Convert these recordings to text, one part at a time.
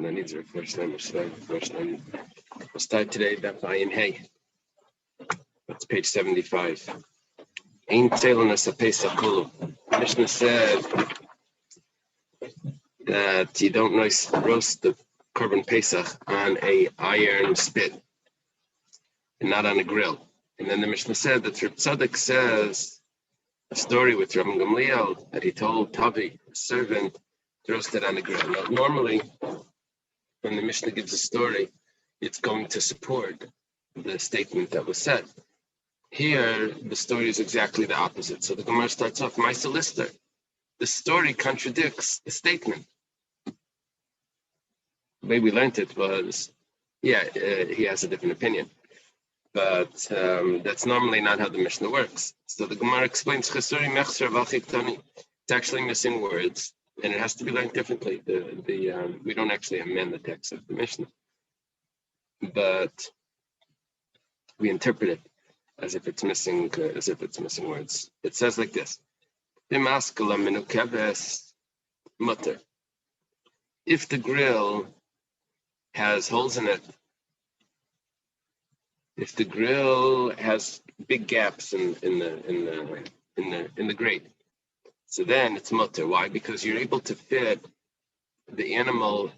When I need to first name or first name. We'll start today, Daf Yomi. That's page 75. Ain't sailing us a Pesach Kulu. Mishnah said that you don't roast the korban Pesach on a iron spit and not on a grill. And then the Mishnah said that Reb Tzadok says a story with Rabbi Gamliel that he told Tavi, a servant, to roast it on a grill. Now, normally, when the Mishnah gives a story, it's going to support the statement that was said. Here, the story is exactly the opposite. So the Gemara starts off, my solicitor. The story contradicts the statement. The way we learned it was, he has a different opinion. But that's normally not how the Mishnah works. So the Gemara explains, it's actually missing words, and it has to be learned differently. We don't actually amend the text of the Mishnah, but we interpret it as if it's missing words. It says like this: If the grill has holes in it, if the grill has big gaps in the grate, so then it's mutter. Why? Because you're able to fit the animal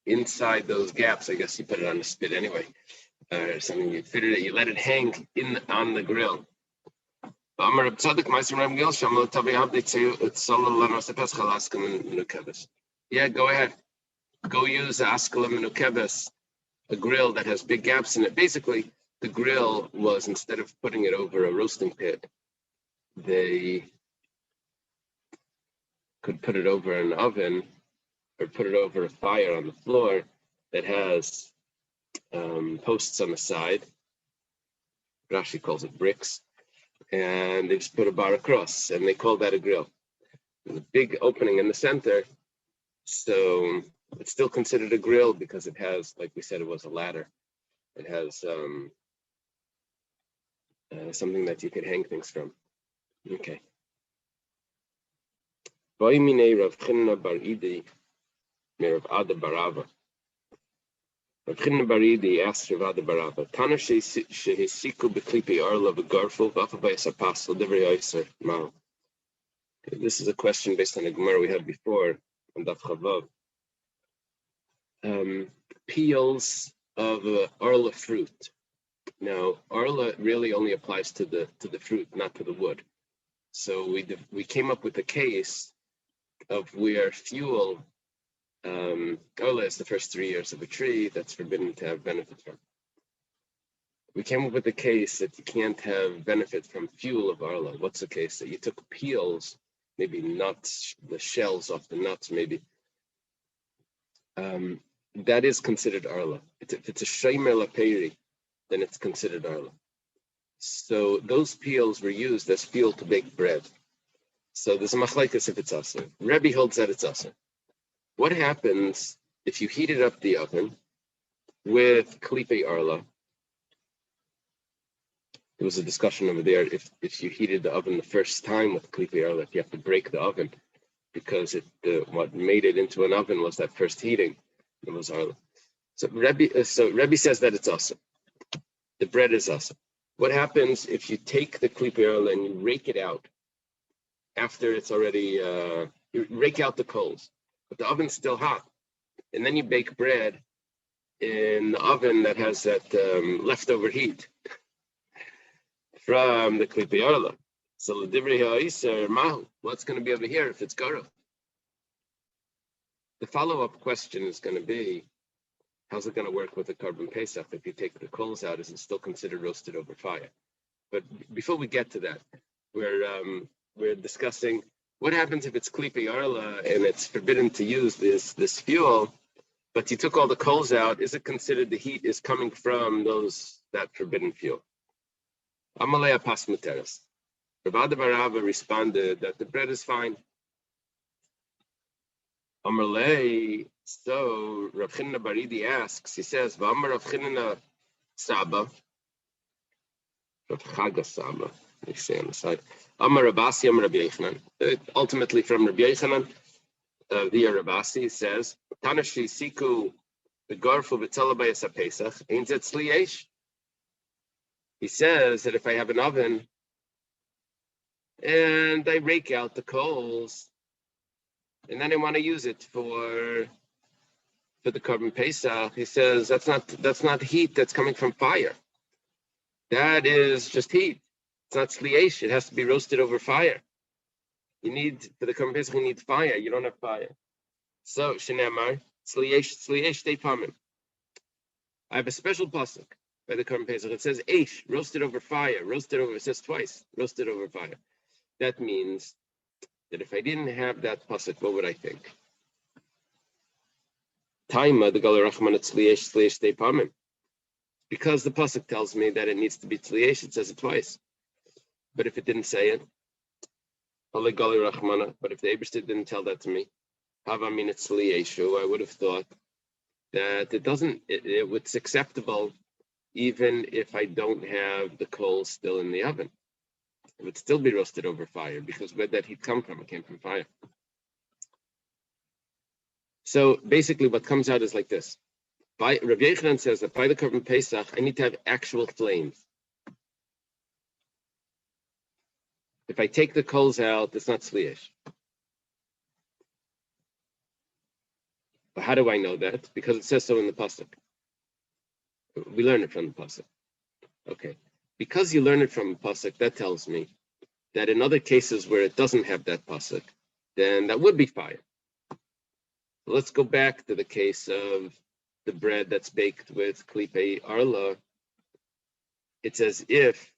inside those gaps. I guess you put it on the spit anyway, or something. You fit it. You let it hang on the grill. Yeah, go ahead. Go use askala menukebes, a grill that has big gaps in it. Basically, the grill was, instead of putting it over a roasting pit, they could put it over an oven or put it over a fire on the floor that has posts on the side. Rashi calls it bricks. And they just put a bar across, and they call that a grill. There's a big opening in the center, so it's still considered a grill because it has, like we said, it was a ladder. It has something that you could hang things from. Okay. Rav Chinna bar Idi, Rav Ada Barava. Rav Chinna bar Idi asked Rav Ada Barava, Tana shehisiku beklipi arla v'garful v'afabayis apasel divrei oiser ma'al. This is a question based on a Gemara we had before on Daf Chavav. Peels of arla fruit. Now, arla really only applies to the fruit, not to the wood. So we came up with a case of where fuel, arla is the first 3 years of a tree that's forbidden to have benefit from. We came up with a case that you can't have benefit from fuel of arla. What's the case? That you took peels, maybe nuts, the shells off the nuts, maybe. That is considered arla. If it's a sheimer laperi, then it's considered arla. So those peels were used as fuel to bake bread. So there's a machlekes if it's aser. Rebbe holds that it's aser. What happens if you heated up the oven with klipe arla? There was a discussion over there if you heated the oven the first time with klipe arla, if you have to break the oven because what made it into an oven was that first heating. It was arla. So Rebbe says that it's aser. The bread is aser. What happens if you take the klipe arla and you rake it out after it's already, you rake out the coals, but the oven's still hot, and then you bake bread in the oven that has that leftover heat from the klipe arla. So l'divrei ha'oser mahu, what's going to be over here if it's garo? The follow-up question is going to be, how's it going to work with the korban Pesach? If you take the coals out, is it still considered roasted over fire? But before we get to that, we're discussing what happens if it's klipe arla and it's forbidden to use this fuel, but you took all the coals out. Is it considered the heat is coming from that forbidden fuel? Amalei pas muteres. Rav Ada Barava responded that the bread is fine. Amalei. So Rav Chinna bar Idi asks. He says, "V'amar Rav Chinna Saba, Rav Chaga Saba." They say on the side. Amar Rabasi, Amar Rabbi Yochanan. Ultimately from Rabbi Yochanan, via Rabasi says, Tanashi Siku The garfu b'tzalabayas Pesach ain't it sliesh. He says that if I have an oven and I rake out the coals, and then I want to use it for the carbon Pesach, he says that's not heat that's coming from fire. That is just heat. It's not sliesh. It has to be roasted over fire. You need, for the carbon Pesach, you need fire. You don't have fire. So shenemar sliesh de pamim. I have a special pasuk by the carbon Pesach. It says eish, roasted over fire. It says twice, roasted over fire. That means that if I didn't have that pasuk, what would I think? Taima the galer rachman sliesh de pamim. Because the pasuk tells me that it needs to be tzliesh, it says it twice. But if it didn't say it, but if the Eibishter didn't tell that to me, I would have thought that it's acceptable even if I don't have the coals still in the oven. It would still be roasted over fire because where did that heat come from? It came from fire. So basically what comes out is like this. Rav Yochanan says that by the carbon Pesach, I need to have actual flames. If I take the coals out, it's not sliesh. But how do I know that? Because it says so in the pasuk. We learn it from the pasuk. Okay. Because you learn it from the pasuk, that tells me that in other cases where it doesn't have that pasuk, then that would be fire. Let's go back to the case of the bread that's baked with klipe arla. It's as if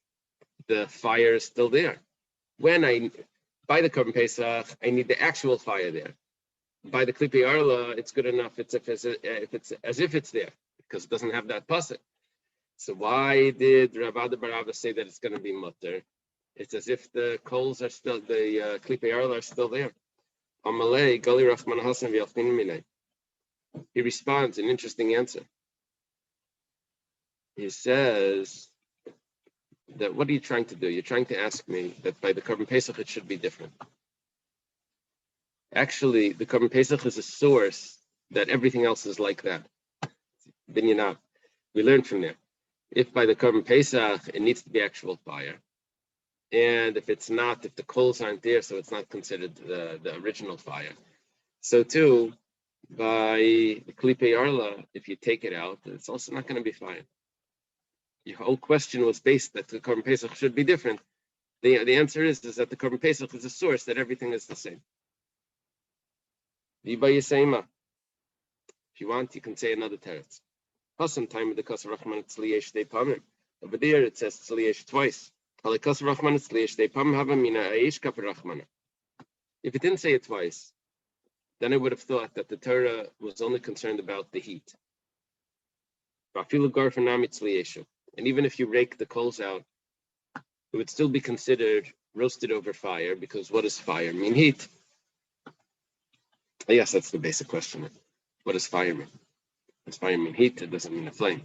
the fire is still there. When I buy the carbon Pesach, I need the actual fire there. By the klipe arla, it's good enough if it's as if it's there because it doesn't have that pasuk. So why did Rav Ada bar Abba say that it's going to be mutter? It's as if the coals are still, the klipe arla are still there. Amalei gali rachman hasan v'yalchin minei. He responds an interesting answer. He says that what are you trying to do? You're trying to ask me that by the carbon Pesach it should be different. Actually, the carbon Pesach is a source that everything else is like that. Binyanab. We learned from there. If by the carbon Pesach it needs to be actual fire, and if it's not, if the coals aren't there, so it's not considered the original fire. So too, by the klipe arla, if you take it out, it's also not going to be fire. Your whole question was based that the carbon Pesach should be different. The answer is that the carbon Pesach is a source that everything is the same. If you want, you can say another teretz. Time with the kasser rachman tzliesh de pamim. Over there it says tzliesh twice. If it didn't say it twice, then I would have thought that the Torah was only concerned about the heat. And even if you rake the coals out, it would still be considered roasted over fire, because what does fire mean? Heat. Yes, that's the basic question. What does fire mean? Does fire mean heat? It doesn't mean a flame.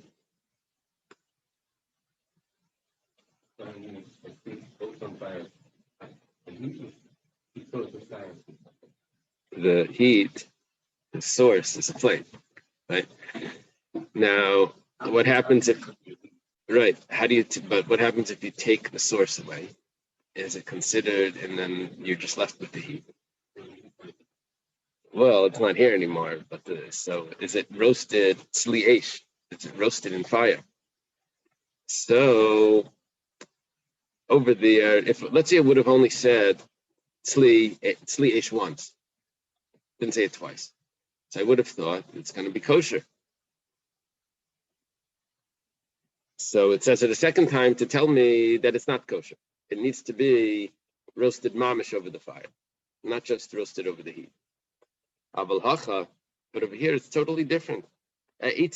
The heat, the source is a flame, right? Now, what happens if, right, but what happens if you take the source away? Is it considered, and then you're just left with the heat? Well, it's not here anymore, but so is it roasted sliesh? Is it roasted in fire? So over there, if let's say it would have only said sliesh once, didn't say it twice, so I would have thought it's going to be kosher. So it says it a second time to tell me that it's not kosher. It needs to be roasted mamish over the fire, not just roasted over the heat. Aval hacha, but over here it's totally different. I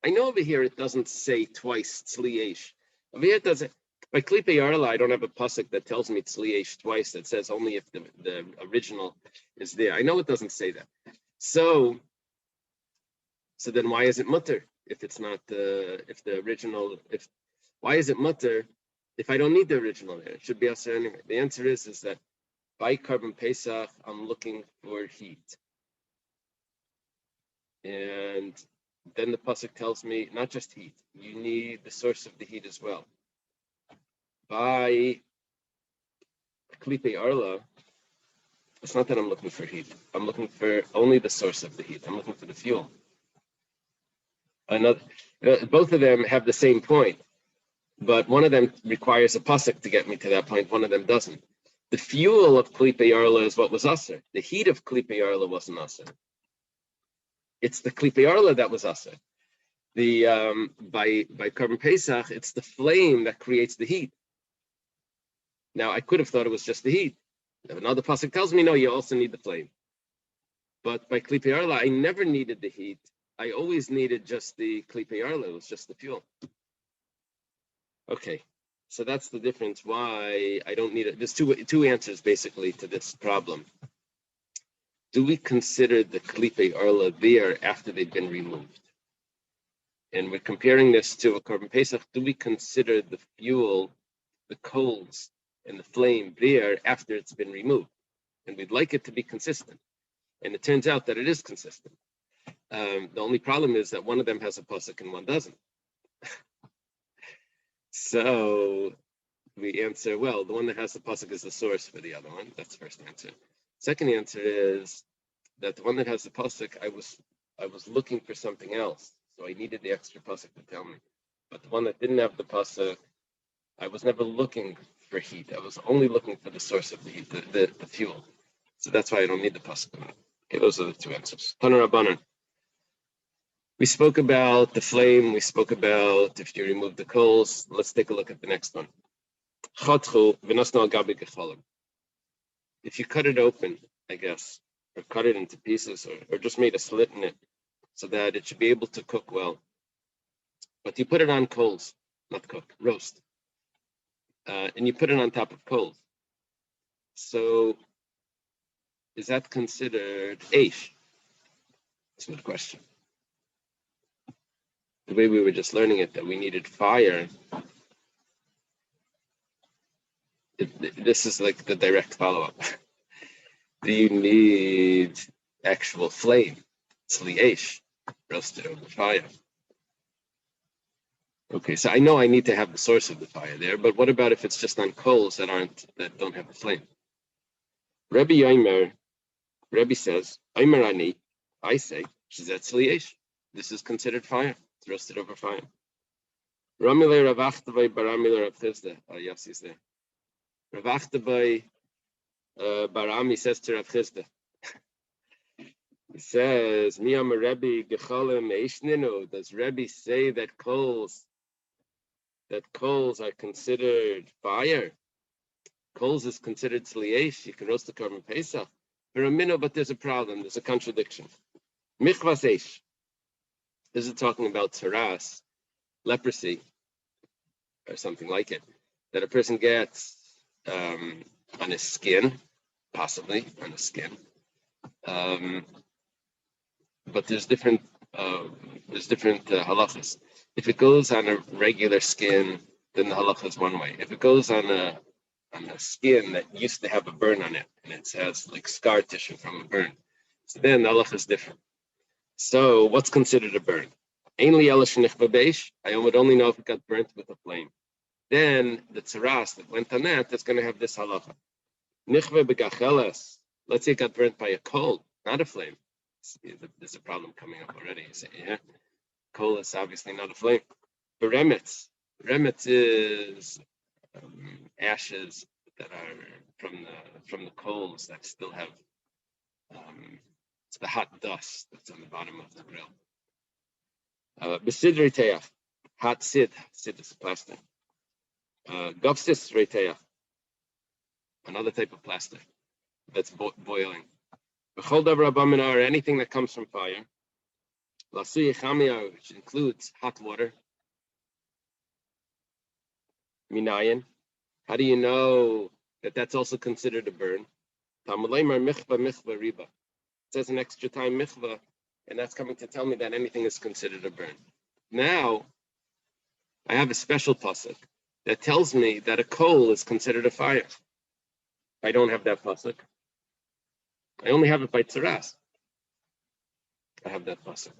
know over here it doesn't say twice tzliesh. Over here it doesn't. By klipe arla, I don't have a pasuk that tells me tzliesh twice. That says only if the original is there. I know it doesn't say that. So then why is it mutter if it's not if the original? Why is it mutter if I don't need the original there? It should be aser anyway. The answer is that by carbon Pesach, I'm looking for heat. And then the pasuk tells me not just heat, you need the source of the heat as well. By Klipe Arla, it's not that I'm looking for heat. I'm looking for only the source of the heat. I'm looking for the fuel. Both of them have the same point, but one of them requires a pasuk to get me to that point. One of them doesn't. The fuel of Klipe Arla is what was aser. The heat of Klipe Arla wasn't aser. It's the Klipe Arla that was aser. By Korban Pesach, it's the flame that creates the heat. Now, I could have thought it was just the heat. Another pasuk tells me, no, you also need the flame. But by Klipe Arla, I never needed the heat. I always needed just the Klipe Arla. It was just the fuel. Okay, so that's the difference. Why I don't need it. There's two answers basically to this problem. Do we consider the Klipe Arla there after they've been removed? And we're comparing this to a Korban Pesach. Do we consider the fuel, the coals, and the flame there after it's been removed? And we'd like it to be consistent. And it turns out that it is consistent. The only problem is that one of them has a pasuk and one doesn't. So we answer, well, the one that has the pasuk is the source for the other one. That's the first answer. Second answer is that the one that has the pasuk, I was looking for something else. So I needed the extra pasuk to tell me. But the one that didn't have the pasuk, I was never looking for heat. I was only looking for the source of the heat, the fuel. So that's why I don't need the pasuk. Okay, those are the two answers. Tana Rabbanan. We spoke about the flame. We spoke about if you remove the coals. Let's take a look at the next one. If you cut it open, I guess, or cut it into pieces, or just made a slit in it so that it should be able to cook well. But you put it on coals, not cook, roast. And you put it on top of coals. So is that considered eish? That's a good question. The way we were just learning it, that we needed fire. This is like the direct follow-up. Do you need actual flame? It's li'esh, roasted over fire. Okay, so I know I need to have the source of the fire there, but what about if it's just on coals that don't have a flame? Rebbe says, I say, Shizetz li'esh. This is considered fire. It's roasted over fire. Ramile Rav Achtavai Baramile Rav Chizda. Yassi's there. Rav Achtavai Barami says to Rav Chizda. He says, Miyam Rebbe Gecholim Eishninu. Does Rebbe say that coals are considered fire? Coals is considered tzliesh. You can roast the Korban Pesach. But there's a problem. There's a contradiction. Michvas eish. This is talking about tzaras, leprosy, or something like it, that a person gets on his skin, possibly on his skin. But there's different halachas. If it goes on a regular skin, then the halacha is one way. If it goes on a skin that used to have a burn on it, and it has like scar tissue from a burn, so then the halacha is different. So what's considered a burn? I would only know if it got burnt with a flame. Then the tzaras that went on that's going to have this halacha. Let's say it got burnt by a coal, not a flame. There's a problem coming up already. You say, yeah, coal is obviously not a flame. But remetz is ashes that are from the coals that still have. It's the hot dust that's on the bottom of the grill. Besid reiteach, hot sid is plastic. Gofsis reiteach, another type of plastic that's boiling. B'chol davar abamina, or anything that comes from fire. Lasuy chamia, which includes hot water. Minayin. How do you know that that's also considered a burn? Tamaleimer michva riba. It says an extra time michva, and that's coming to tell me that anything is considered a burn. Now, I have a special pasuk that tells me that a coal is considered a fire. I don't have that pasuk. I only have it by tzaras. I have that pasuk.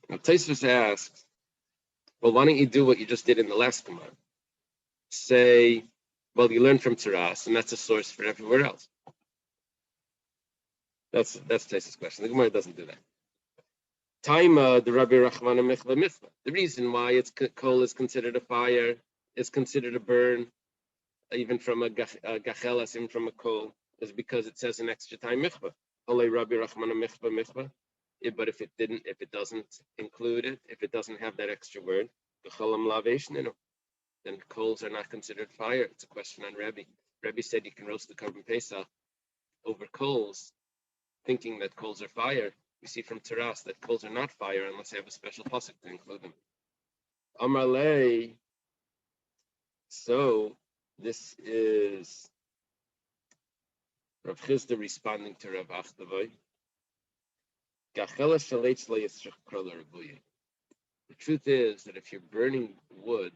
Now Tosfos asks, well, why don't you do what you just did in the last command? Say, well, you learn from Taras, and that's a source for everywhere else. That's Tosfos' question. The Gemara doesn't do that. Taima the Rabbi Rachmana Michva Mitzvah. The reason why coal is considered a fire, is considered a burn, even from a gachelas, even from a coal, is because it says an extra time michvah. Olei Rabbi Rachmana Michva Michva. But if it doesn't include it, if it doesn't have that extra word, then coals are not considered fire. It's a question on Rebbe. Rebbe said you can roast the korban Pesach over coals, thinking that coals are fire. We see from Taras that coals are not fire unless they have a special pasuk to include them. Amar lei. So this is Rav Chisda responding to Rav Achdavoy. The truth is that if you're burning wood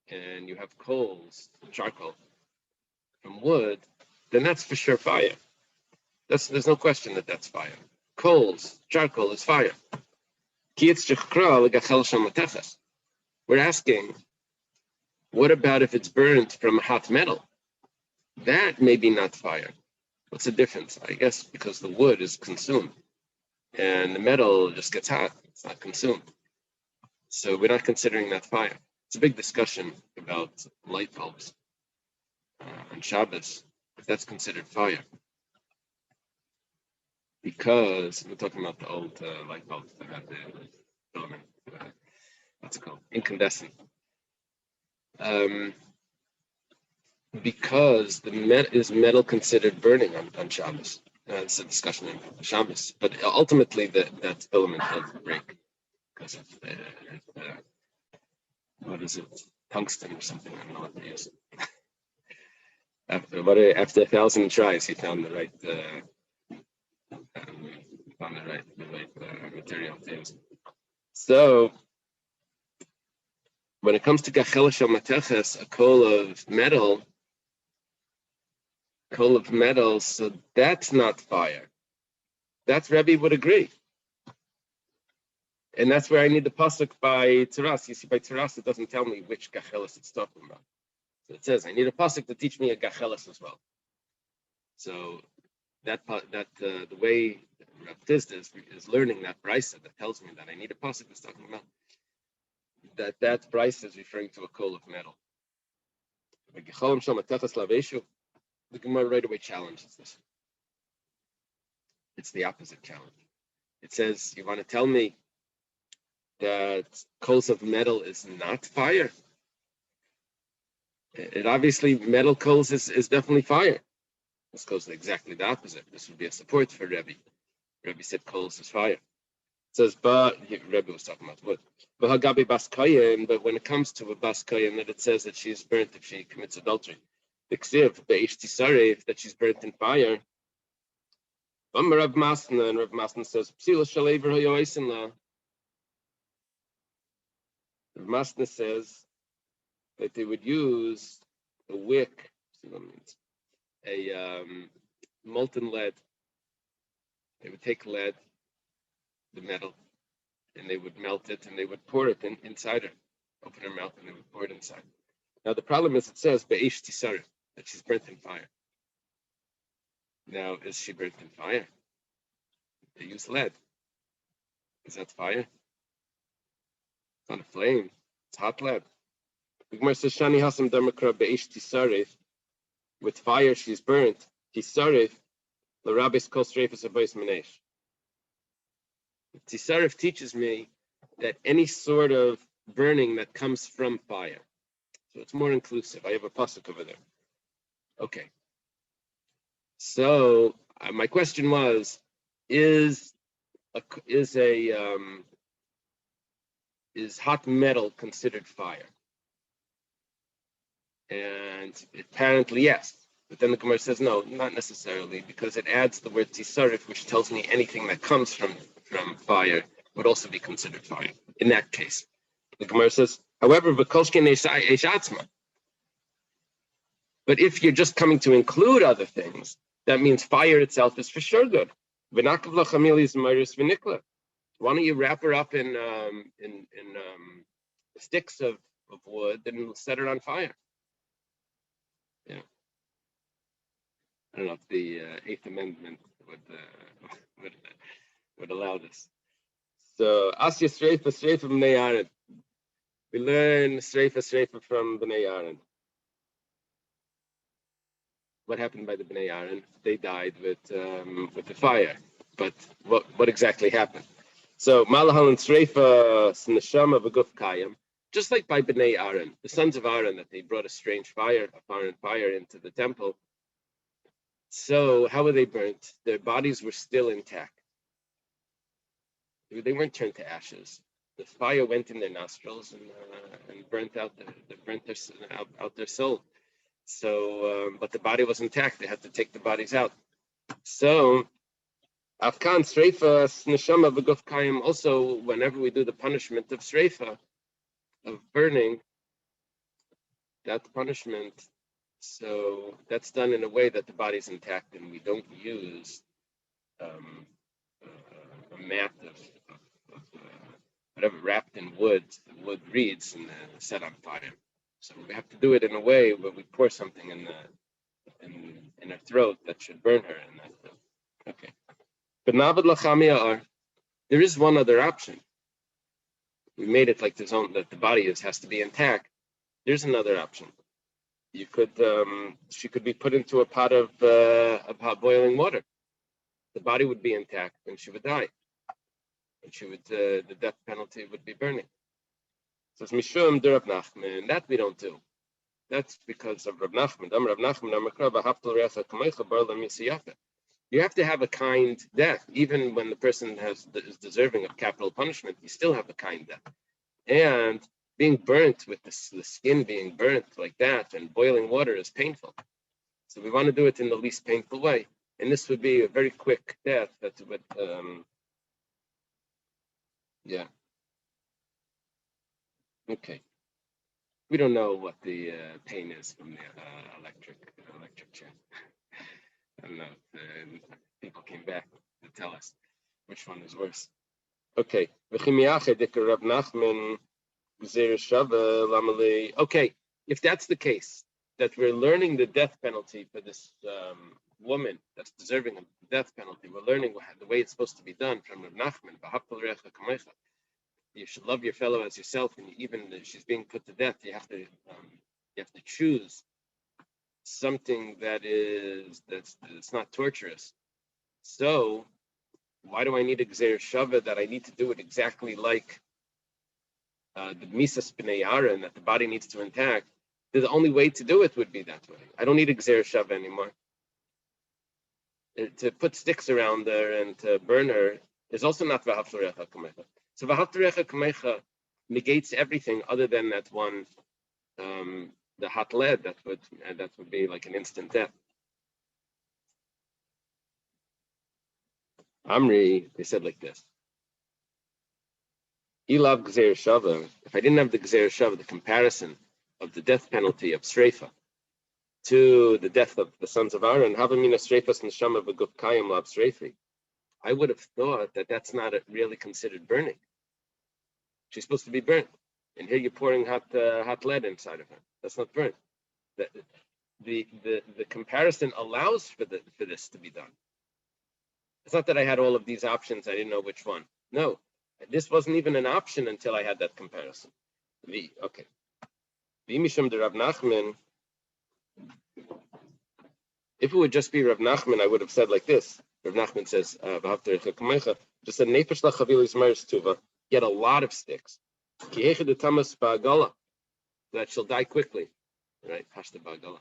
and you have coals, charcoal from wood, then that's for sure fire. There's no question that that's fire. Coals, charcoal is fire. We're asking, what about if it's burned from hot metal? That may be not fire. What's the difference? I guess because the wood is consumed and the metal just gets hot. It's not consumed. So we're not considering that fire. It's a big discussion about light bulbs on Shabbos, if that's considered fire. Because we're talking about the old light bulbs that have the filament, what's it called? Incandescent. Because is metal considered burning on Shabbos? It's a discussion on Shabbos, but ultimately that filament doesn't break because of what is it, tungsten or something? I don't know what they use. After 1,000 tries, he found the right material to use. So when it comes to gachela shel mateches, a coal of metal, so that's not fire. That's Rebbe would agree. And that's where I need the pasuk by Taras. You see, by Taras, it doesn't tell me which gachelas it's talking about. So it says, I need a pasuk to teach me a gachelas as well. So the way Rav Chisda is learning that brisa that tells me that I need a pasuk that's talking about that brisa is referring to a coal of metal. The Gemara right away challenges this. It's the opposite challenge. It says, you want to tell me that coals of metal is not fire? It obviously, metal coals is definitely fire. This goes exactly the opposite. This would be a support for Rebbe. Rebbe said coals is fire. It says, but Rebbe was talking about wood. But when it comes to a bas kohen, that it says that she is burnt if she commits adultery. The ksiv, that she's burnt in fire. Rav Masna says, Rav Masna says that they would use a wick, a molten lead. They would take lead, the metal, and they would melt it and they would pour it inside her. Open her mouth and they would pour it inside. Now the problem is it says be'ish tisarif, that she's burnt in fire. Now, is she burnt in fire? They use lead. Is that fire? It's not a flame. It's hot lead. The Gemara says, Shani hasam damakra be'ish tisarif. With fire, she's burnt. Tisarif, l'rabis kol streifas abois menesh. Tisarif teaches me that any sort of burning that comes from fire. So it's more inclusive. I have a pasuk over there. Okay. So my question was, is hot metal considered fire? And apparently yes. But then the Gemara says no, not necessarily, because it adds the word tisarif, which tells me anything that comes from fire would also be considered fire. In that case, the Gemara says, however, but if you're just coming to include other things, that means fire itself is for sure good. V'nakav lachamilis maris v'nikla. Why don't you wrap her up in sticks of wood and set it on fire? Yeah. I don't know if the Eighth Amendment would allow this. So Asya Sreifa B'nei Aaron. We learn Sreifa from B'nei Aaron. What happened by the B'nei Aaron? They died with the fire. But what exactly happened? So Malahal and Sreifa Neshama V'guf Kayim. Just like by B'nei Aaron, the sons of Aaron, that they brought a strange fire, a foreign fire into the temple. So how were they burnt? Their bodies were still intact. They weren't turned to ashes. The fire went in their nostrils and burnt out their soul. So, but the body was intact. They had to take the bodies out. So, Afkan Sreifa Neshama V'guf Kayim. Also, whenever we do the punishment of Sreifa, of burning, that punishment, so that's done in a way that the body's intact, and we don't use a mat of whatever wrapped in wood reeds and set on fire. So we have to do it in a way where we pour something in her throat that should burn her. And that, okay. But navad lachamia there is one other option. We made it like that the body has to be intact. There's another option. You could she could be put into a pot of boiling water. The body would be intact and she would die. And she would the death penalty would be burning. So it's Mishum de Rav Nachman. That we don't do. That's because of Rav Nachman. You have to have a kind death. Even when the person is deserving of capital punishment, you still have a kind death. And being burnt with the skin being burnt like that and boiling water is painful. So we want to do it in the least painful way. And this would be a very quick death that would, yeah. Okay. We don't know what the pain is from the electric chair. I don't know. People came back to tell us which one is worse. Okay. Okay, if that's the case, that we're learning the death penalty for this woman that's deserving of the death penalty, we're learning the way it's supposed to be done from Rav Nachman. You should love your fellow as yourself, and even if she's being put to death, you have to choose something that's not torturous. So why do I need a Gzeir Shava that I need to do it exactly like the Misas B'nei Aaron, that the body needs to intact? The only way to do it would be that way. I don't need a Gzeir Shava anymore. To put sticks around her and to burn her is also not V'ahavta L'recha Kamecha. So V'ahavta L'recha Kamecha negates everything other than that one, the hot lead that would be like an instant death. Amri, they said like this. Ilav Gzeir Shava, if I didn't have the Gzeir Shava, the comparison of the death penalty of Sreifa to the death of the sons of Aaron, Havamina Sreifas Neshama V'guf Kayim Lav Sreifi, I would have thought that that's not really considered burning. She's supposed to be burnt. And here you're pouring hot lead inside of her. That's not burnt. The comparison allows for this to be done. It's not that I had all of these options, I didn't know which one. No, this wasn't even an option until I had that comparison. Okay. V'imishum de Rav Nachman, if it would just be Rav Nachman, I would have said like this. Rav Nachman says, just a nefesh lachavilis maris tuva, get a lot of sticks. That she'll die quickly. Right? Hashta ba'agala.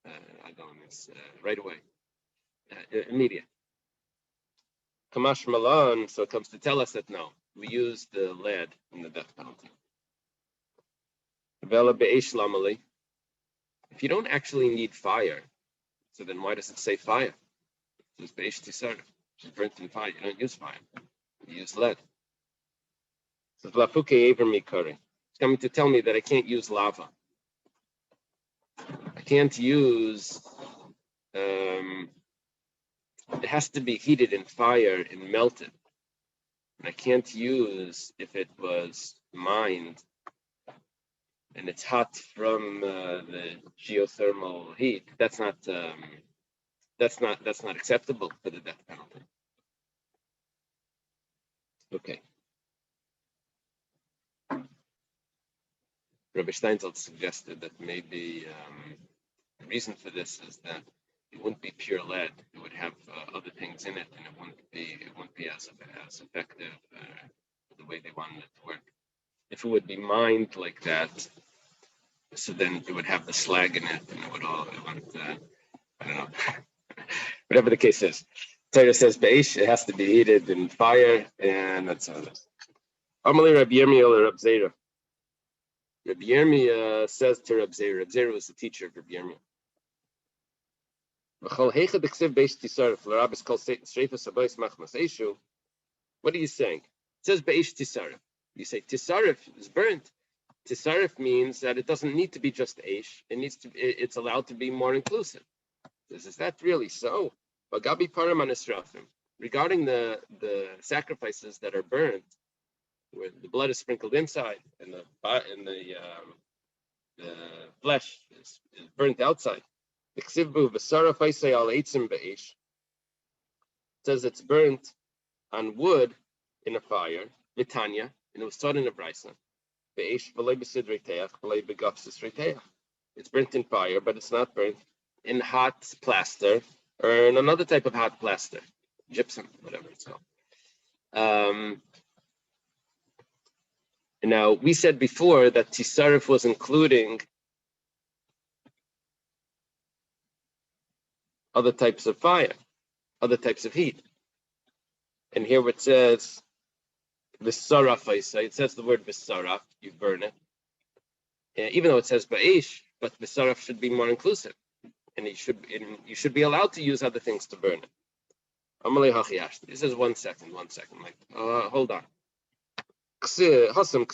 Agalam is right away. Immediate. Kamash Malan, so it comes to tell us that no, we use the lead in the death penalty. Vela be'esh lamali. If you don't actually need fire, so then why does it say fire? It's be'esh tisar. She's burnt in fire. You don't use fire. You use lead. So lafuke ever mikari. It's coming to tell me that I can't use lava. I can't use it has to be heated in fire and melted. And I can't use if it was mined and it's hot from the geothermal heat. That's not acceptable for the death penalty. Okay. Rabbi Steinzelt suggested that maybe the reason for this is that it wouldn't be pure lead; it would have other things in it, and it wouldn't be as effective the way they wanted it to work. If it would be mined like that, so then it would have the slag in it, and it wouldn't. I don't know. Whatever the case is, Torah says beish, it has to be heated in fire, and that's how it is. Amalei Rabbi Yirmiyah or Rabbi Zera. Rabbi Yirmiyah says to Rabbi Zera. Rabbi Zera was the teacher of Rabbi Yirmiyah. What are you saying? It says beish tisarif. You say tisarif is burnt. Tisarif means that it doesn't need to be just eish. It's allowed to be more inclusive. Is that really so? Regarding the sacrifices that are burnt, where the blood is sprinkled inside and the flesh is burnt outside. It says it's burnt on wood in a fire, Vitanya, and it was taught in a brisa. It's burnt in fire, but it's not burnt in hot plaster or in another type of hot plaster, gypsum, whatever it's called. Now, we said before that tisarif was including other types of fire, other types of heat. And here it says, Visaraf, it says the word Visaraf, you burn it. Even though it says Ba'ish, but Visaraf should be more inclusive. And you should be allowed to use other things to burn it. Amalei Hachiyash. This is one second. Hold on. Over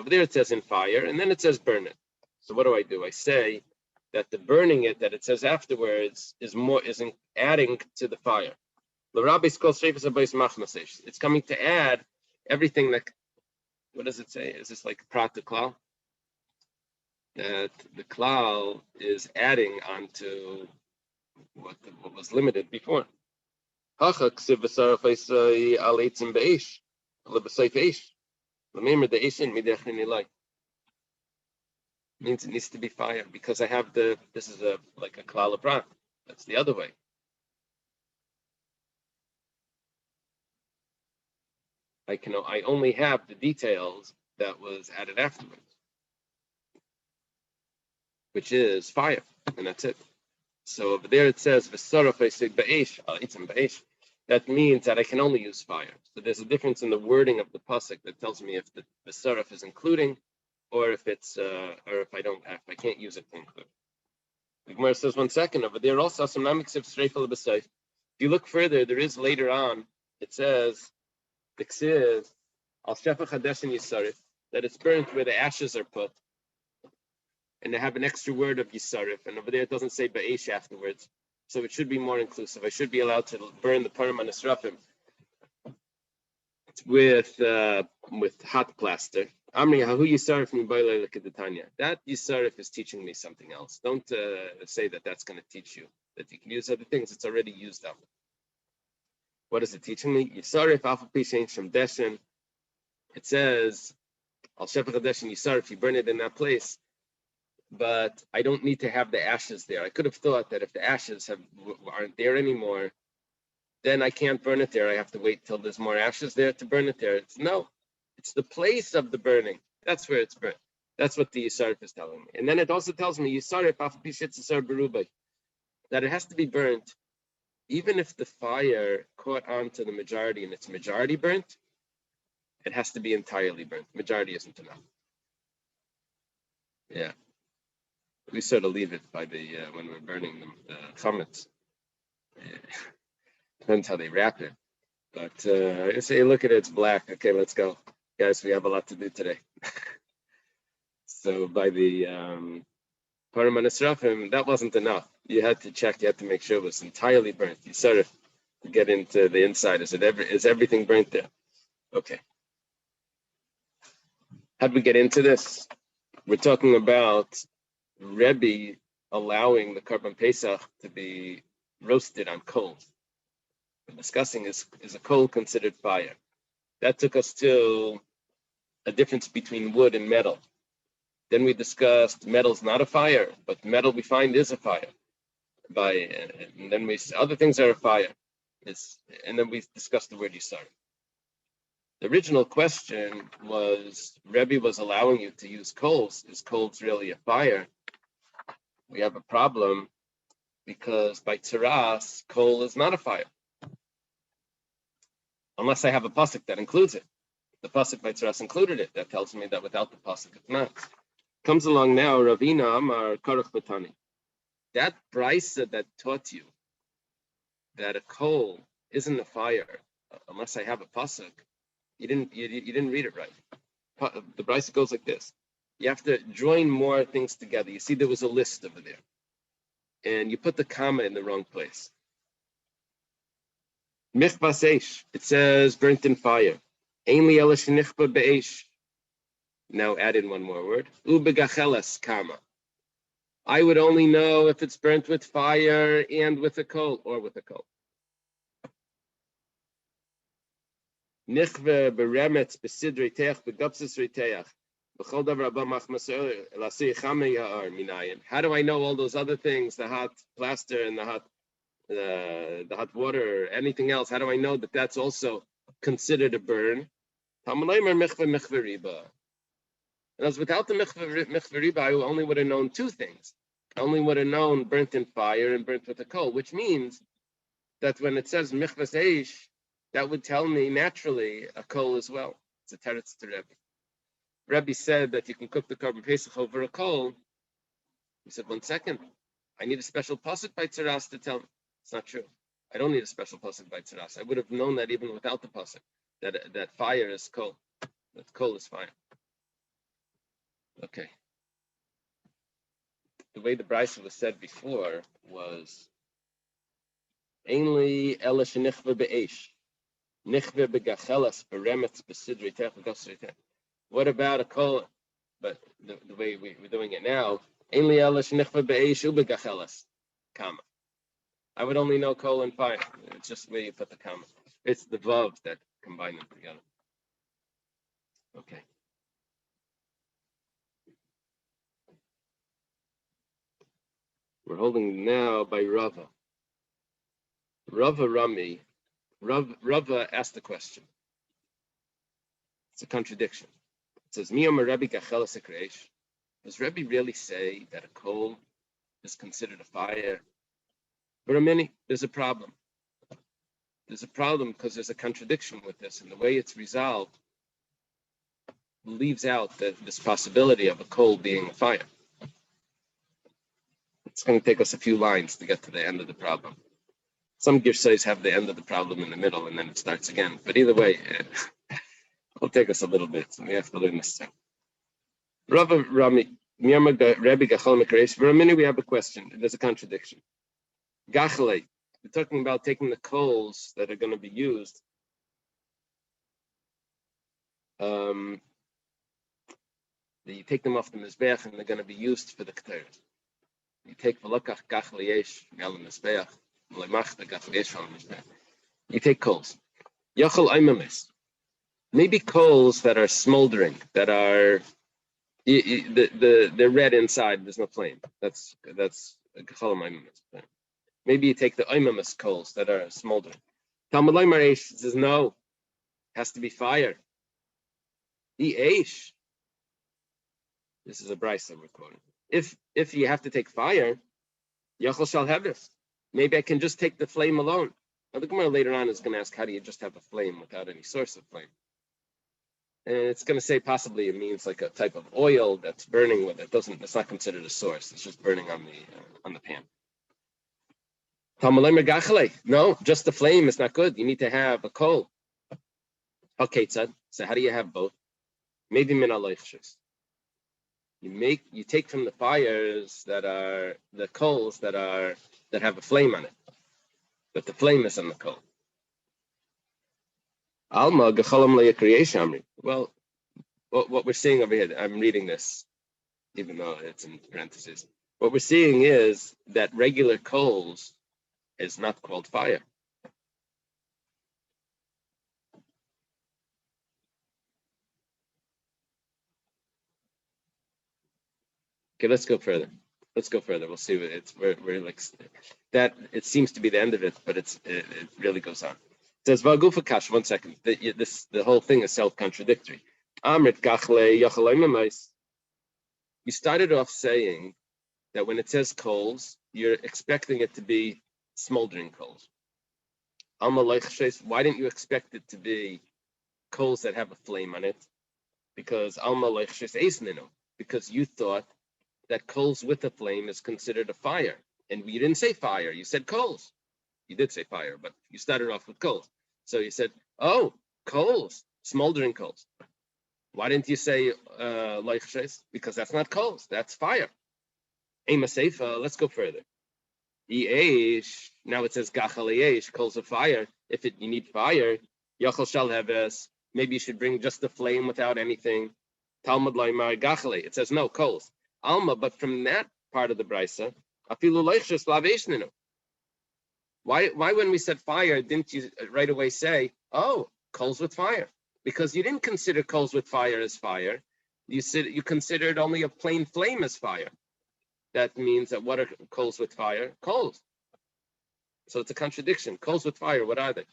there it says in fire, and then it says burn it. So what do? I say that the burning it that it says afterwards is adding to the fire. It's coming to add everything that. What does it say? Is this like prat the klal? That the klal is adding onto what was limited before. Means it needs to be fire because I have this is like a klal of prat. That's the other way. I only have the details that was added afterwards, which is fire, and that's it. So over there it says that means that I can only use fire. So there's a difference in the wording of the pasuk that tells me if the saraf is including, or if it's or if I can't use it to include. The Gemara says 1 second over there also some namiksiv streifel b'seif. If you look further, there is later on. It says the ksiv al shefach hadeshin yisarif, that it's burnt where the ashes are put, and they have an extra word of yisarif, and over there it doesn't say ba'esh afterwards, so it should be more inclusive. I should be allowed to burn the parim and esrafim with hot plaster. Amri hahu yisarif mi b'ilei l'kedetanya. That yisarif is teaching me something else. Don't say that that's going to teach you that you can use other things. It's already used up. What is it teaching me? Yisarif alpha pishain shem deshin. It says al shefach hadeshin yisarif. You burn it in that place. But I don't need to have the ashes there. I could have thought that if the ashes aren't there anymore, then I can't burn it there. I have to wait till there's more ashes there to burn it there. It's the place of the burning. That's where it's burnt. That's what the Yisarif is telling me. And then it also tells me Yisarif that it has to be burnt, even if the fire caught onto the majority and it's majority burnt, it has to be entirely burnt. Majority isn't enough. Yeah. We sort of leave it by the when we're burning the chametz. Depends how they wrap it. But I say, look at it, it's black. Okay, let's go. Guys, we have a lot to do today. So by the Param Nisrafim, that wasn't enough. You had to check, you had to make sure it was entirely burnt. You sort of get into the inside. Is everything burnt there? Okay. How'd we get into this? We're talking about Rebbe allowing the Korban Pesach to be roasted on coals. We're discussing is a coal considered fire? That took us to a difference between wood and metal. Then we discussed metal's not a fire, but metal we find is a fire. And then other things are a fire. And then we discussed the word Yisar. The original question was, Rebbe was allowing you to use coals. Is coals really a fire? We have a problem because by Tzaras, coal is not a fire. Unless I have a pasuk that includes it. The pasuk by Tzaras included it. That tells me that without the pasuk, it's not. Comes along now, Ravina Amar Karach Batani. That brisa that taught you that a coal isn't a fire unless I have a pasuk, you didn't read it right. The brisa goes like this: you have to join more things together. You see, there was a list over there, and you put the comma in the wrong place. Michbas eish, it says burnt in fire. Ein li ela shenichba be'esh. Now add in one more word. Ubegachelas comma. I would only know if it's burnt with fire and with a coal, or with a coal. Nichve beremetz besidrei teach begapsis reiteach b'chol davar abba machmaser lasei chame ya'ar minayin. How do I know all those other things, the hot plaster and the hot water, or anything else? How do I know that that's also considered a burn? And as without the michveh riba, I only would have known two things. I only would have known burnt in fire and burnt with a coal, which means that when it says michvas eish, that would tell me naturally a coal as well. It's a teretz to Rebbe. Rebbe said that you can cook the Korban Pesach over a coal. He said, 1 second, I need a special pasuk by Tzaras to tell me. It's not true. I don't need a special pasuk by Tzaras. I would have known that even without the pasuk, that fire is coal. That coal is fire. Okay. The way the brisa was said before was Ainli ela shenichva be'esh. Nichve begachelas beremetz besidrei tech begosrei tech. What about a coal? But the way we're doing it now, Ainli ela shenichva be'esh ubegachelas, comma. I would only know coal and fire. It's just the way you put the comma. It's the vav that combine them together. Okay. We're holding now by Rava. Rava Rami. Rava asked the question. It's a contradiction. It says, Miyom Rebbe gachelas ekreish. Does Rebbe really say that a coal is considered a fire? But a minute, there's a problem. There's a problem because there's a contradiction with this, and the way it's resolved leaves out this possibility of a coal being a fire. It's going to take us a few lines to get to the end of the problem. Some girsais have the end of the problem in the middle, and then it starts again. But either way, it'll take us a little bit, so we have to learn this. Rava Rami, Rebbe Gachal Mekaresh. For a minute, we have a question. There's a contradiction. Gachale, we're talking about taking the coals that are going to be used. You take them off the mizbeach, and they're going to be used for the keteres. You take velokach gachal yesh gal mizbeach, lemach the gachal yesh from mizbeach. You take coals. Yachal aimamis. Maybe coals that are smoldering, that are they're red inside. There's no flame. That's gachal aimamis. Maybe you take the aimamis coals that are smoldering. Talmud Maresh says no, it has to be fire. The eish. This is a brisa we're quoting. If you have to take fire, Yachal shall have this. Maybe I can just take the flame alone. Now the Gemara later on is going to ask, how do you just have a flame without any source of flame? And it's going to say possibly it means like a type of oil that's burning with it. It's not considered a source. It's just burning on the pan. No, just the flame is not good. You need to have a coal. Okay, so how do you have both? Maybe min alaychshus. You take from the fires that are the coals that have a flame on it, but the flame is on the coal. Alma gechalam le'yakriyesh. Well, what we're seeing over here, I'm reading this, even though it's in parentheses. What we're seeing is that regular coals is not called fire. Okay, let's go further. We'll see. We're like that. It seems to be the end of it, but it really goes on. It says Vagufa Kash. 1 second. The whole thing is self-contradictory. Amrit Kachle Yachalay. You started off saying that when it says coals, you're expecting it to be smoldering coals. Why didn't you expect it to be coals that have a flame on it? Because because you thought that coals with a flame is considered a fire. And you didn't say fire, you said coals. You did say fire, but you started off with coals. So you said, oh, coals, smoldering coals. Why didn't you say leichshes? Because that's not coals, that's fire. Let's go further. Now it says gachal coals of fire. If you need fire, yachal shall have es. Maybe you should bring just the flame without anything. Talmud loymar gachale. It says no coals. Alma, but from that part of the brisa, afilu leichshes laveshninu. Why when we said fire, didn't you right away say, oh, coals with fire? Because you didn't consider coals with fire as fire. You considered only a plain flame as fire. That means that what are coals with fire? Coals. So it's a contradiction. Coals with fire, what are they?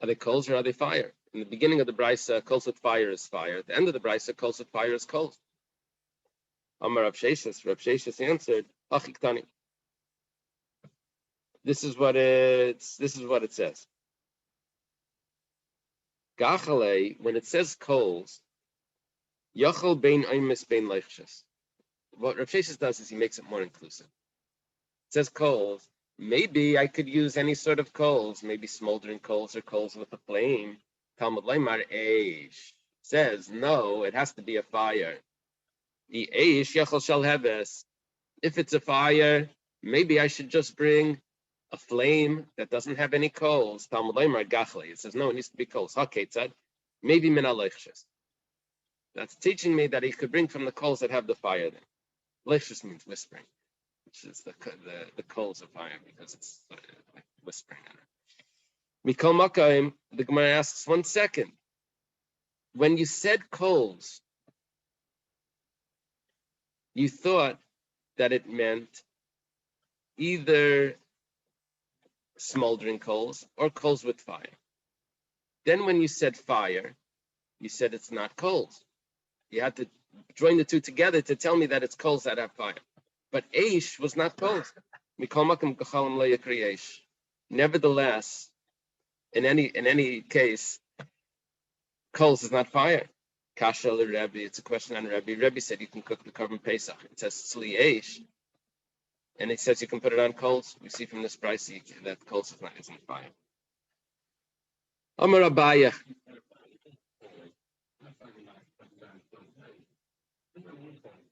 Are they coals or are they fire? In the beginning of the brisa, coals with fire is fire. At the end of the brisa, coals with fire is coals. Amar Rav Sheshes answered, Hachiktani. This is what it says. Gachale, when it says coals, Yachal bein oimis bein leichshes. What Rav Sheshes does is he makes it more inclusive. It says coals. Maybe I could use any sort of coals, maybe smoldering coals or coals with a flame. Talmud Leimar Eish says no, it has to be a fire. The Eish Yachal shall heves. If it's a fire, maybe I should just bring a flame that doesn't have any coals. Talmud Leimar Gachli. It says no, it needs to be coals. Haketzad, maybe min aleichshes. That's teaching me that he could bring from the coals that have the fire. Then leichshes means whispering, which is the coals of fire because it's like whispering. Mikol Makayim, the Gemara asks 1 second. When you said coals, you thought that it meant either smoldering coals or coals with fire. Then when you said fire, you said it's not coals. You had to join the two together to tell me that it's coals that have fire. But Eish was not coals. Nevertheless, in any case, coals is not fire. Kasha Rebbe, it's a question on Rebbe. Rebbe said you can cook the korban Pesach. It says Sli Eish, and it says you can put it on coals. We see from this price that coals isn't fire. Amar Abaya.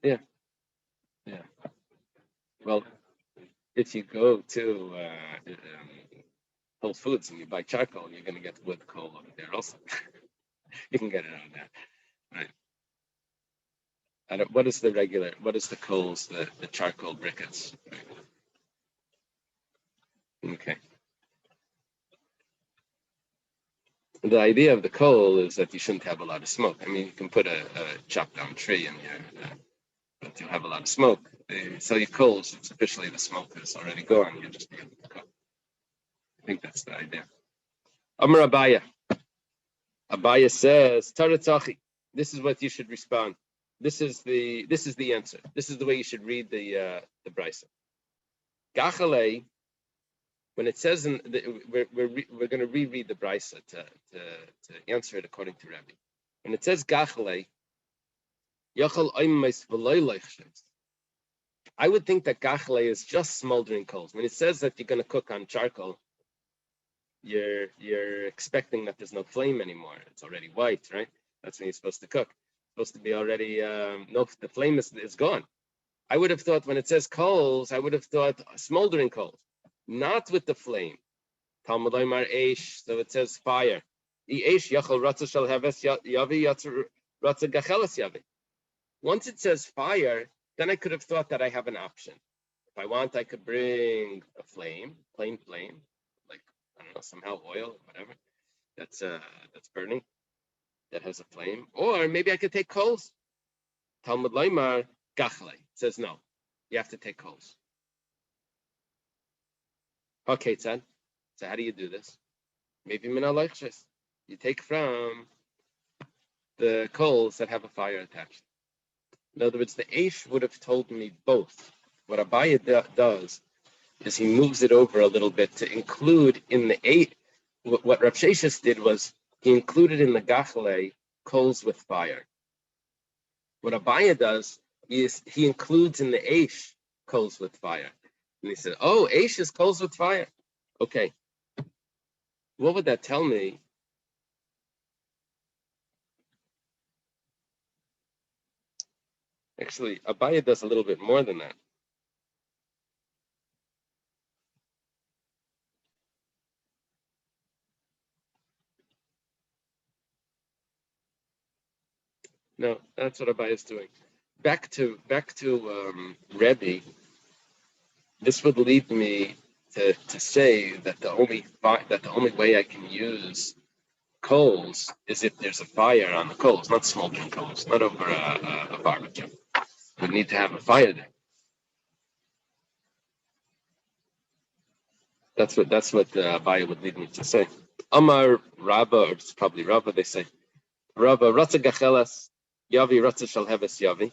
Yeah. Well, if you go to Whole Foods and you buy charcoal, you're going to get wood coal over there also. You can get it on that, right? What is the coals, the charcoal briquettes? Okay. The idea of the coal is that you shouldn't have a lot of smoke. I mean, you can put a chopped down tree in there, but you'll have a lot of smoke. They sell you coals, it's officially the smoke is already gone. You're just beginning to cook. I think that's the idea. Amar Abaya. Abaya says, Taratzachi. This is what you should respond. This is the answer. This is the way you should read the brisa. Gachale, when it says we're going to reread the brisa to answer it according to Rabbi. When it says Gachale, Yachal Oimais V'loy Leichshes. I would think that Gachale is just smoldering coals. When it says that you're going to cook on charcoal, you're expecting that there's no flame anymore. It's already white, right? That's when you're supposed to cook. Supposed to be already, no, the flame is gone. I would have thought when it says coals, I would have thought smoldering coals, not with the flame. Talmud Oimar Eish, so it says fire. Eish yachol ratza shel heves yavi ratza gachelas yavi. Once it says fire, then I could have thought that I have an option. If I want, I could bring a flame, plain flame, like I don't know, somehow oil, whatever. That's burning, that has a flame. Or maybe I could take coals. Talmud Loimar Gachle says no, you have to take coals. Okay, Tzad. So how do you do this? Maybe minaloichshes. You take from the coals that have a fire attached. In other words, the Aish would have told me both. What Abaya does is he moves it over a little bit to include in the eight. What Rav Sheshes did was he included in the Gachle coals with fire. What Abaya does is he includes in the Aish coals with fire. And he said, oh, Aish is coals with fire. Okay. What would that tell me? Actually, Abaya does a little bit more than that. No, that's what Abaya is doing. Back to Rebbe. This would lead me to say that the only way I can use coals is if there's a fire on the coals, not smoldering coals, not over a barbecue. We need to have a fire there. That's what Abaya would lead me to say. Amar Rabba, or it's probably Rabba. They say Rabba Ratza Gachelas Yavi Ratza Shalheves Yavi.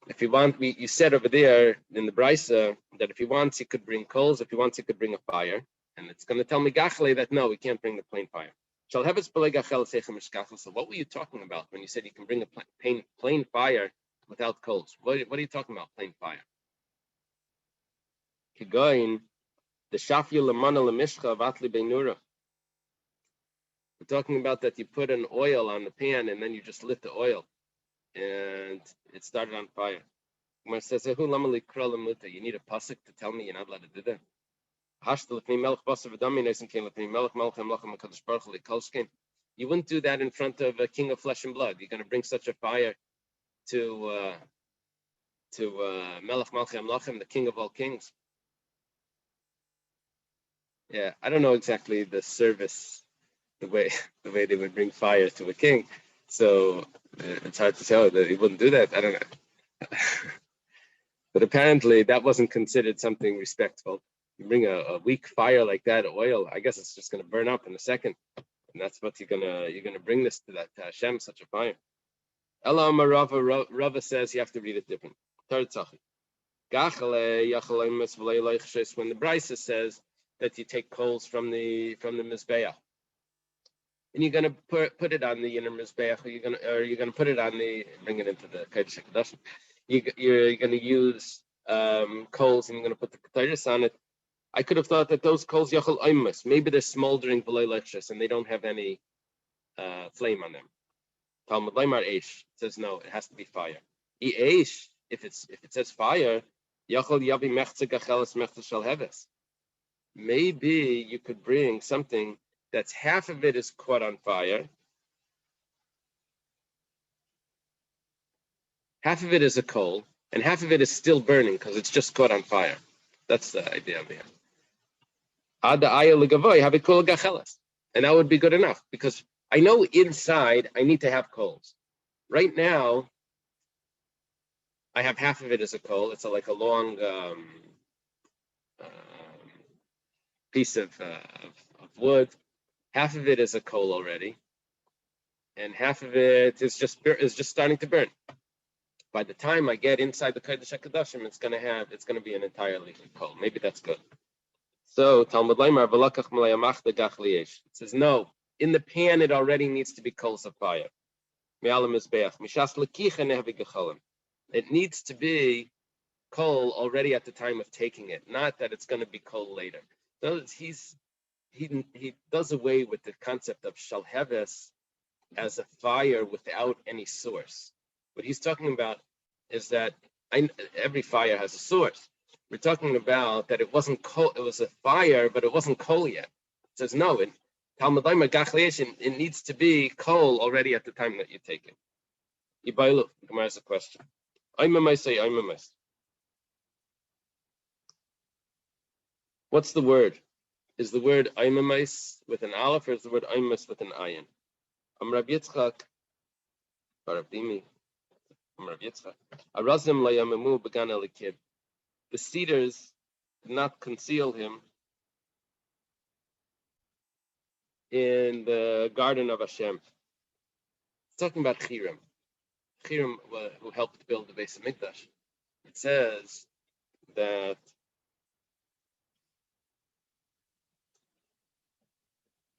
If he wants, you said over there in the Brisa that if he wants, he could bring coals. If he wants, he could bring a fire. And it's going to tell me Gachle that no, we can't bring the plain fire. So what were you talking about when you said you can bring a plain fire without coals? What are you talking about, plain fire? Kigoin, the Shafyu Lamana Lamishcha Vatli Beinura. We're talking about that you put an oil on the pan and then you just lit the oil and it started on fire. When says, you need a pasuk to tell me you're not allowed to do that. You wouldn't do that in front of a king of flesh and blood. You're going to bring such a fire to Melech Malchem Lachem, the king of all kings. Yeah, I don't know exactly the service, the way they would bring fire to a king. So it's hard to tell that he wouldn't do that. I don't know. But apparently that wasn't considered something respectful. You bring a weak fire like that, oil, I guess it's just going to burn up in a second. And that's what you're gonna bring this to that Hashem, such a fire. Elam Rava says you have to read it different. Third tzachik. When the Brisa says that you take coals from the mizbeach, and you're gonna put it on the inner mizbeach, or you're gonna put it on bring it into the kodesh hakadoshim. You're gonna use coals and you're gonna put the ketayris on it. I could have thought that those coals yachol oimus, maybe they're smoldering below lectures and they don't have any flame on them. Talmud Leimar Eish says no, it has to be fire. Eish, if it says fire, yachol yavi mechze gacheles mechze shel heves. Maybe you could bring something that's half of it is caught on fire, half of it is a coal, and half of it is still burning because it's just caught on fire. That's the idea of it. And that would be good enough because I know inside I need to have coals. Right now, I have half of it as a coal. It's like a long piece of wood. Half of it is a coal already, and half of it is just starting to burn. By the time I get inside the kodesh hakadoshim, it's going to be an entirely coal. Maybe that's good. So Talmud Leimar v'lakach malayamach degachli yesh. It says no. In the pan, it already needs to be coals of fire. It needs to be coal already at the time of taking it, not that it's going to be coal later. So he does away with the concept of shalheves as a fire without any source. What he's talking about is that every fire has a source. We're talking about that it wasn't coal, it was a fire, but it wasn't coal yet. It says no, it needs to be coal already at the time that you take it. Ibailu, Gemara has a question. What's the word? Is the word aimamais with an aleph or is the word aimas with an ayin? Amr Yitzchak, Barabdimi, Amr Yitzchak. Arazim layamamu began elikib. The cedars did not conceal him in the garden of Hashem. It's talking about Chiram. Chiram, who helped build the Beis Hamikdash. It says that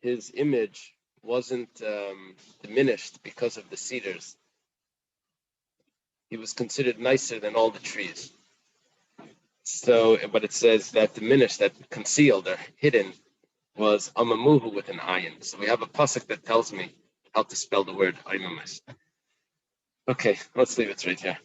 his image wasn't diminished because of the cedars. He was considered nicer than all the trees. So, but it says that diminished, that concealed or hidden, was amamuhu with an ayin. So we have a pasuk that tells me how to spell the word aimamis. Okay, let's leave it right here.